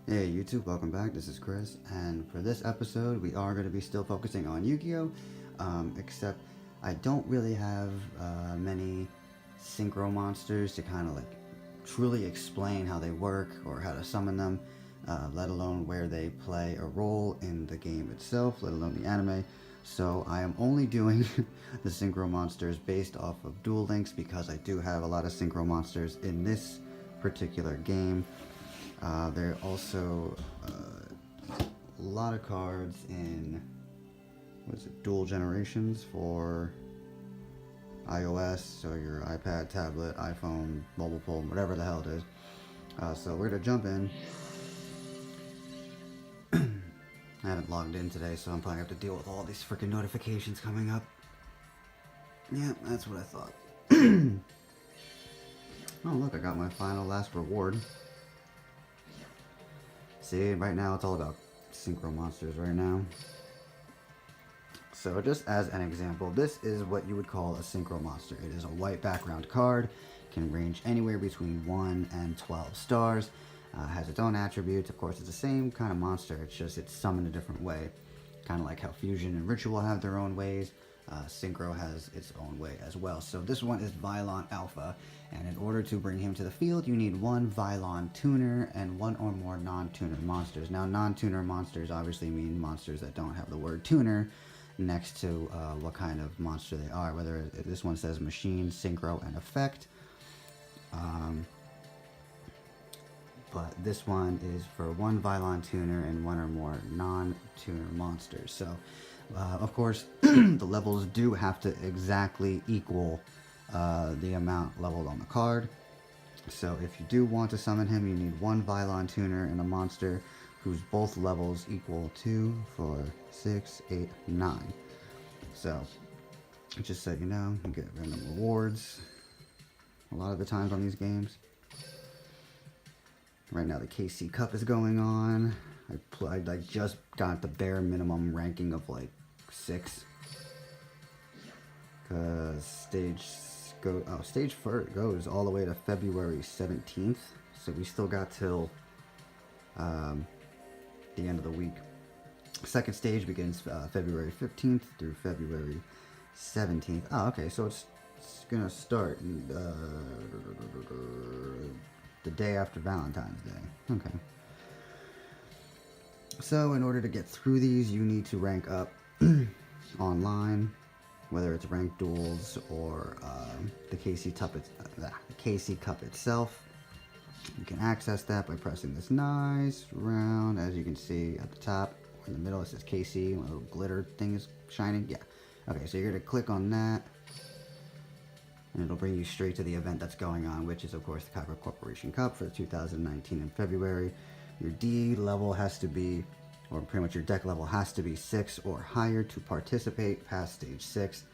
Hey YouTube, welcome back. This is Chris, and for this episode, we are going to be still focusing on Yugioh, except I don't really have many synchro monsters to kind of like truly explain how they work or how to summon them, let alone where they play a role in the game itself, let alone the anime. So I am only doing the synchro monsters based off of Duel Links because I do have a lot of synchro monsters in this particular game. There are also a lot of cards in, what is it, dual generations for iOS, so your iPad, tablet, iPhone, mobile phone, whatever the hell it is. So we're going to jump in. I haven't logged in today, so I'm probably going to have to deal with all these freaking notifications coming up. Yeah, that's what I thought. Oh, look, I got my final last reward. See, right now it's all about synchro monsters right now. So just as an example, this is what you would call a synchro monster. It is a white background card, can range anywhere between 1 and 12 stars, has its own attributes. Of course, it's the same kind of monster, it's just it's summoned a different way. Kind of like how Fusion and Ritual have their own ways, Synchro has its own way as well. So this one is Vylon Alpha, and in order to bring him to the field, you need one Vylon tuner and one or more non-tuner monsters. Now, non-tuner monsters obviously mean monsters that don't have the word tuner next to what kind of monster they are, whether this one says machine, synchro, and effect. But this one is for one Vylon tuner and one or more non-tuner monsters. So, of course, the levels do have to exactly equal the amount leveled on the card. So if you do want to summon him, you need one Vylon tuner and a monster whose both levels equal 2, 4, 6, 8, 9. So, just so you know, you get random rewards a lot of the times on these games. Right now the KC Cup is going on. I just got the bare minimum ranking of like 6. Because stage 4 goes all the way to February 17th. So we still got till the end of the week. Second stage begins February 15th through February 17th. Oh, okay, so it's gonna start the day after Valentine's Day. Okay. So in order to get through these, you need to rank up online, whether it's ranked duels or the KC Cup itself. You can access that by pressing this nice round, as you can see at the top. In the middle it says KC, and a little glitter thing is shining. Yeah. Okay, so you're going to click on that, and it'll bring you straight to the event that's going on, which is, of course, the Kyber Corporation Cup for 2019 in February. Your D level has to be, or pretty much your deck level has to be 6 or higher to participate past stage 6,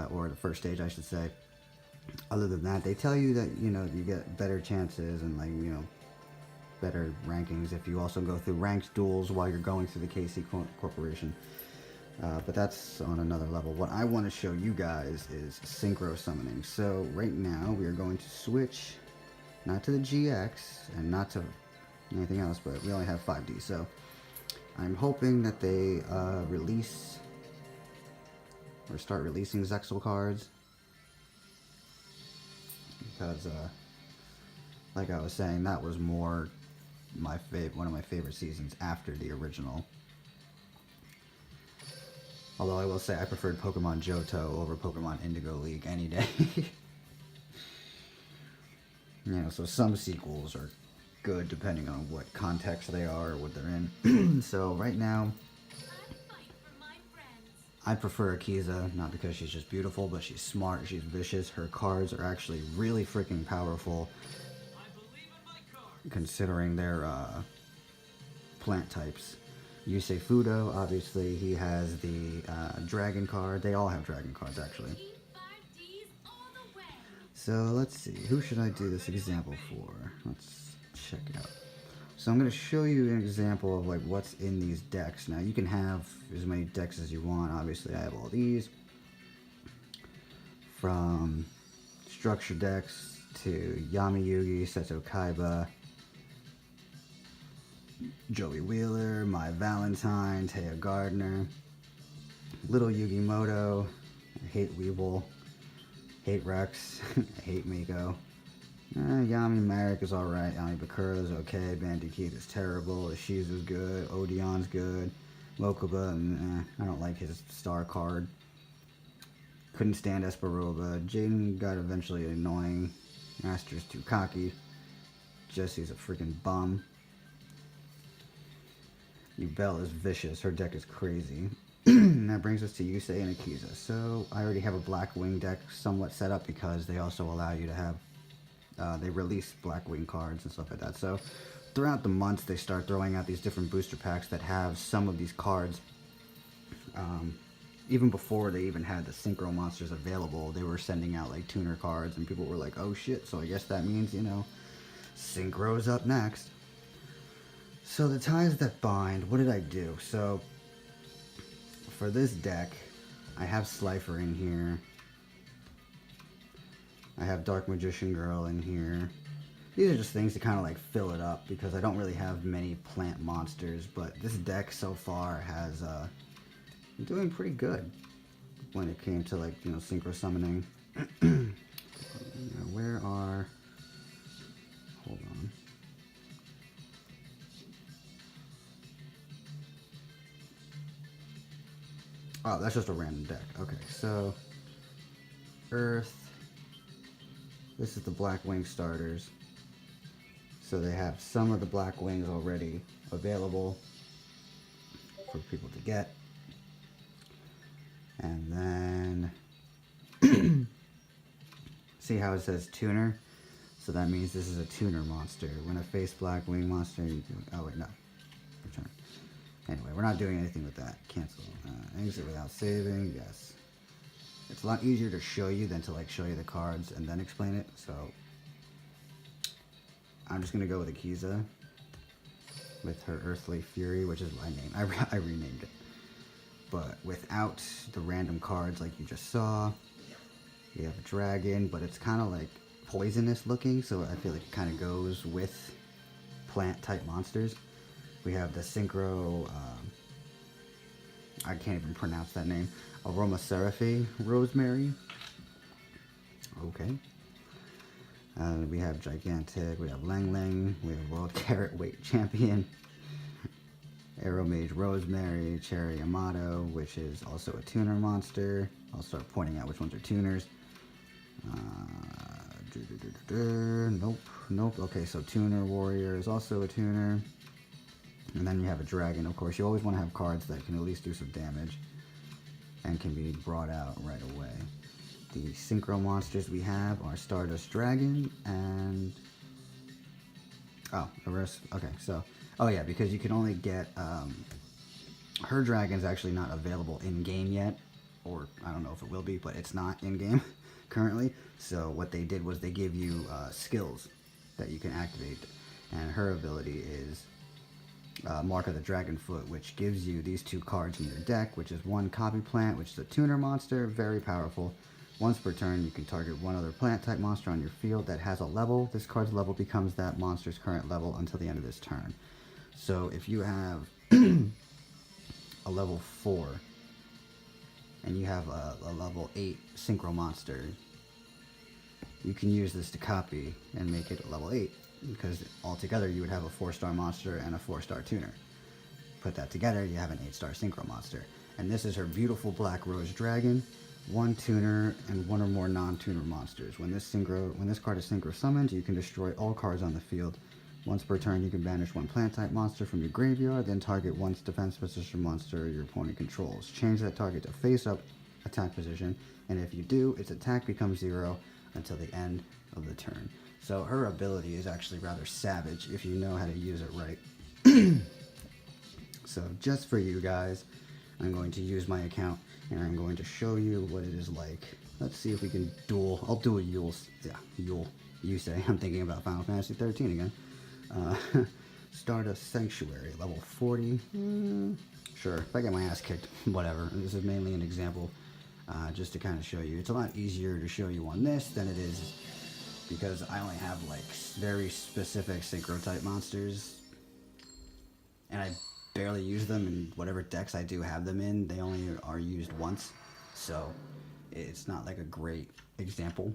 or the first stage, I should say. Other than that, they tell you that, you know, you get better chances and, like, you know, better rankings if you also go through ranked duels while you're going through the KC Corporation. But that's on another level. What I want to show you guys is synchro summoning. So right now we are going to switch, not to the GX and not to anything else, but we only have 5D. So I'm hoping that they release or start releasing Zexal cards, because like I was saying, that was more one of my favorite seasons after the original. Although I will say I preferred Pokemon Johto over Pokemon Indigo League any day. You know, so some sequels are good depending on what context they are or what they're in. So right now, I prefer Akiza, not because she's just beautiful, but she's smart, she's vicious. Her cards are actually really freaking powerful, considering their plant types. Yusei Fudo, obviously, he has the dragon card. They all have dragon cards, actually. So let's see, who should I do this example for? Let's check it out. So I'm going to show you an example of like what's in these decks. Now you can have as many decks as you want. Obviously I have all these, from structure decks to Yami Yugi, Seto Kaiba, Joey Wheeler, My Valentine, Taya Gardner, Little Yugimoto, I hate Weeble, hate Rex, I hate Miko. Yami Marek is alright, Yami Bakura is okay, Bandy Keith is terrible, Ishizu's good, Odeon's good, Mokuba, I don't like his star card. Couldn't stand Esperoba. Jaden got eventually annoying. Master's too cocky. Jesse's a freaking bum. Yubel is vicious. Her deck is crazy. And that brings us to Yusei and Akiza. So I already have a Black Wing deck somewhat set up because they also allow you to have, they release Black Wing cards and stuff like that. So throughout the months they start throwing out these different booster packs that have some of these cards. Even before they even had the Synchro monsters available, they were sending out like tuner cards and people were like, oh shit, so I guess that means, you know, Synchro's up next. So the ties that bind, what did I do? So for this deck, I have Slifer in here. I have Dark Magician Girl in here. These are just things to kind of like fill it up because I don't really have many plant monsters, but this deck so far has been doing pretty good when it came to like, you know, Synchro summoning. Where are... Hold on. Oh, that's just a random deck. Okay, so Earth. This is the Black Wing starters. So they have some of the Black Wings already available for people to get. And then see how it says tuner? So that means this is a tuner monster. When I face Black Wing monster, you do... Oh wait, no. Return. Anyway, we're not doing anything with that. Cancel. Exit without saving. Yes. It's a lot easier to show you than to like show you the cards and then explain it. So I'm just gonna go with Akiza with her Earthly Fury, which is my name. I renamed it. But without the random cards like you just saw, you have a dragon, but it's kind of like poisonous looking, so I feel like it kind of goes with plant type monsters. We have the Synchro, I can't even pronounce that name, Aromaseraphy Rosemary. Okay. We have Gigantic, we have Lang Lang, we have World Carrot Weight Champion, Arrow Mage Rosemary, Cherry Amato, which is also a tuner monster. I'll start pointing out which ones are tuners. Nope. Okay, so Tuner Warrior is also a tuner. And then you have a dragon, of course. You always want to have cards that can at least do some damage and can be brought out right away. The Synchro monsters we have are Stardust Dragon and... Oh, okay, so... Oh yeah, because you can only get... her dragon's actually not available in-game yet. Or, I don't know if it will be, but it's not in-game currently. So what they did was they give you skills that you can activate. And her ability is... Mark of the Dragonfoot, which gives you these two cards in your deck, which is one Copy Plant, which is a tuner monster, very powerful. Once per turn, you can target one other plant-type monster on your field that has a level. This card's level becomes that monster's current level until the end of this turn. So if you have a level 4 and you have a level 8 Synchro monster, you can use this to copy and make it a level 8. Because altogether you would have a 4-star monster and a 4-star tuner. Put that together, you have an 8-star Synchro monster. And this is her beautiful Black Rose Dragon, 1 tuner and 1 or more non-tuner monsters. When this card is Synchro summoned, you can destroy all cards on the field. Once per turn, you can banish 1 plant-type monster from your graveyard, then target 1 defense position monster your opponent controls. Change that target to face-up attack position, and if you do, its attack becomes 0 until the end of the turn. So her ability is actually rather savage if you know how to use it right. So just for you guys, I'm going to use my account and I'm going to show you what it is like. Let's see if we can duel. I'll do a Yule. Yusei. I'm thinking about Final Fantasy 13 again. Stardust Sanctuary, level 40. Sure, if I get my ass kicked, whatever. This is mainly an example just to kind of show you. It's a lot easier to show you on this than it is because I only have like very specific Synchro type monsters. and I barely use them, and whatever decks I do have them in, they only are used once, so it's not like a great example.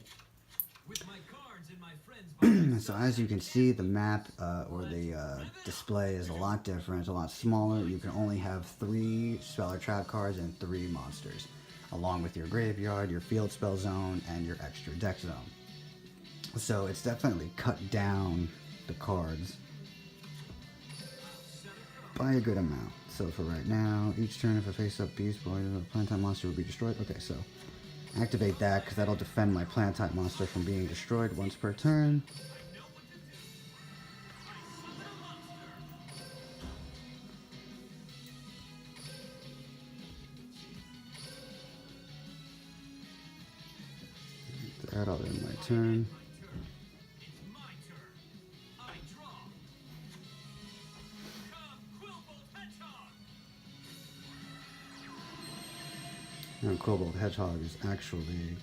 So as you can see, the map or the display is a lot different. It's a lot smaller. You can only have 3 spell or trap cards and 3 monsters, along with your graveyard, your field spell zone, and your extra deck zone. So it's definitely cut down the cards by a good amount. So for right now, each turn if a face-up beast or a plant-type monster will be destroyed. Okay, so activate that because that'll defend my plant-type monster from being destroyed once per turn. That I'll end my turn. Now, Cobalt Hedgehog is actually...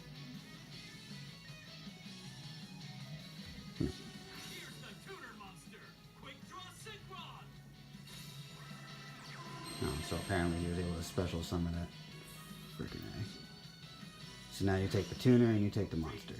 Oh, so apparently he was able to special summon it. Freaking A. So now you take the tuner and you take the monster.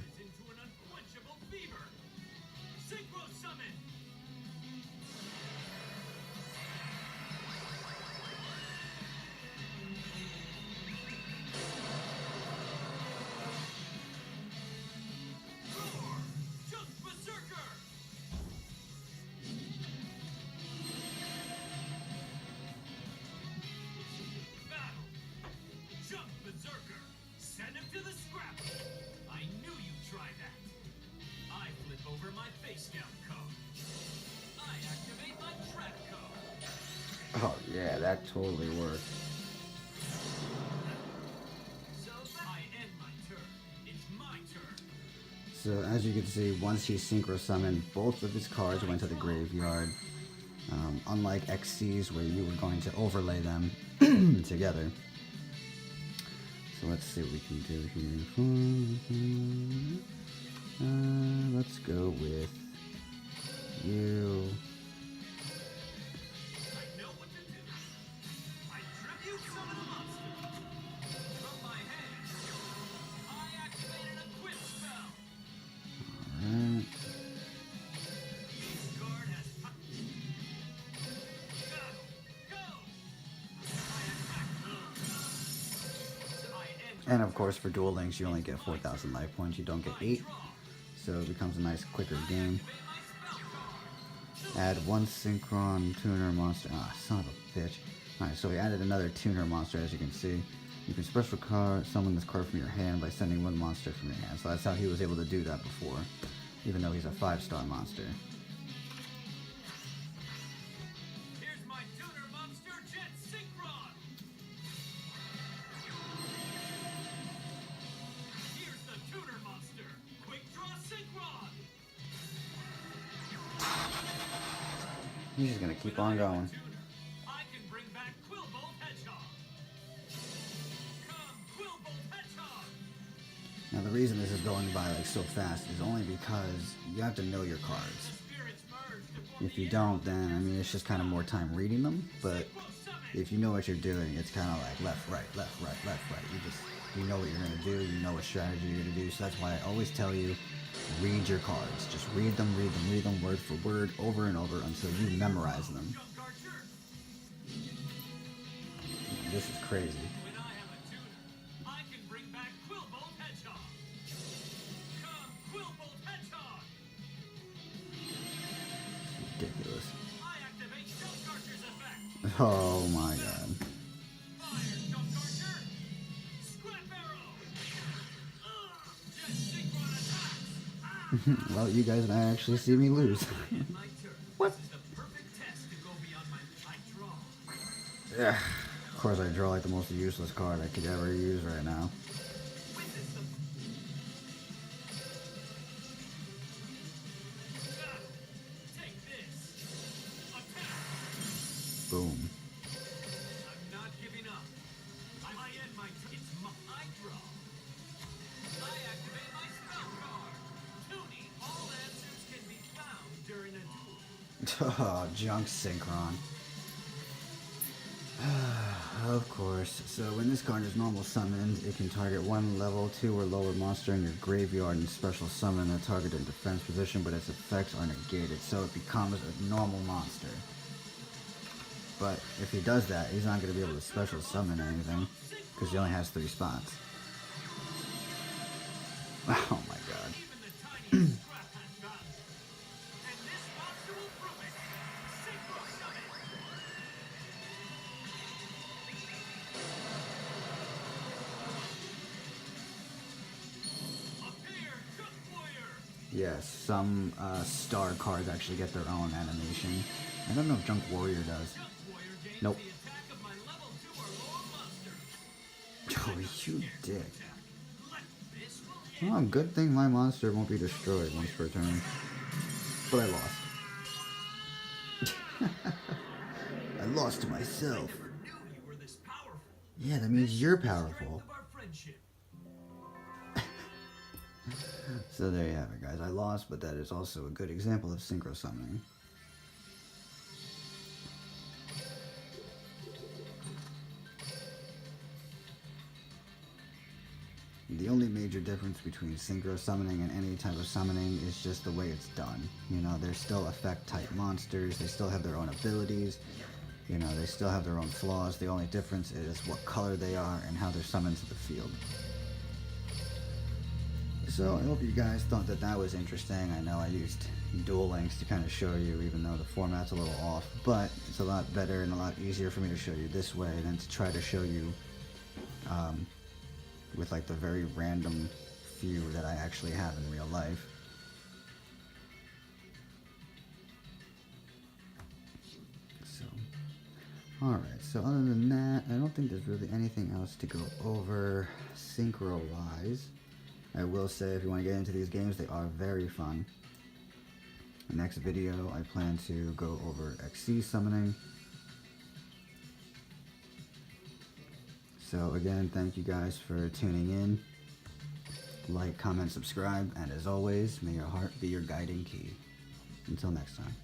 Oh yeah, that totally worked. So as you can see, once he synchro summoned, both of his cards went to the graveyard. Unlike XCs where you were going to overlay them together. So let's see what we can do here. Let's go with you. And of course, for Duel Links, you only get 4,000 life points. You don't get 8, so it becomes a nice, quicker game. Add 1 Synchron tuner monster. Ah, son of a bitch. Alright, so we added another tuner monster, as you can see. You can special card summon this card from your hand by sending 1 monster from your hand. So that's how he was able to do that before, even though he's a 5-star monster. He's just gonna keep on going. Now the reason this is going by like so fast is only because you have to know your cards. If you don't, then I mean it's just kind of more time reading them. But if you know what you're doing, it's kind of like left, right, left, right, left, right. You know what you're gonna do. You know what strategy you're gonna do. So that's why I always tell you, read your cards. Just read them word for word, over and over until you memorize them. This is crazy. Ridiculous. Oh my god. Well, you guys might actually see me lose. What? Yeah. Of course I draw like the most useless card I could ever use right now. Boom. Oh, junk Synchron. Of course. So when this card is normal summoned, it can target one level 2 or lower monster in your graveyard and special summon a target in defense position, but its effects are negated, so it becomes a normal monster. But if he does that, he's not going to be able to special summon anything, because he only has 3 spots. Oh my god. Yes, some star cards actually get their own animation. I don't know if Junk Warrior does. Nope. Oh, you dick. Oh, good thing my monster won't be destroyed once per turn. But I lost. I lost to myself. Yeah, that means you're powerful. So there you have it, guys. I lost, but that is also a good example of synchro summoning. The only major difference between synchro summoning and any type of summoning is just the way it's done. You know, they're still effect type monsters, they still have their own abilities, you know, they still have their own flaws. The only difference is what color they are and how they're summoned to the field. So I hope you guys thought that that was interesting. I know I used Duel Links to kind of show you, even though the format's a little off, but it's a lot better and a lot easier for me to show you this way than to try to show you with like the very random few that I actually have in real life. So, alright, so other than that, I don't think there's really anything else to go over synchro-wise. I will say, if you want to get into these games, they are very fun. The next video, I plan to go over XC summoning. So again, thank you guys for tuning in. Like, comment, subscribe, and as always, may your heart be your guiding key. Until next time.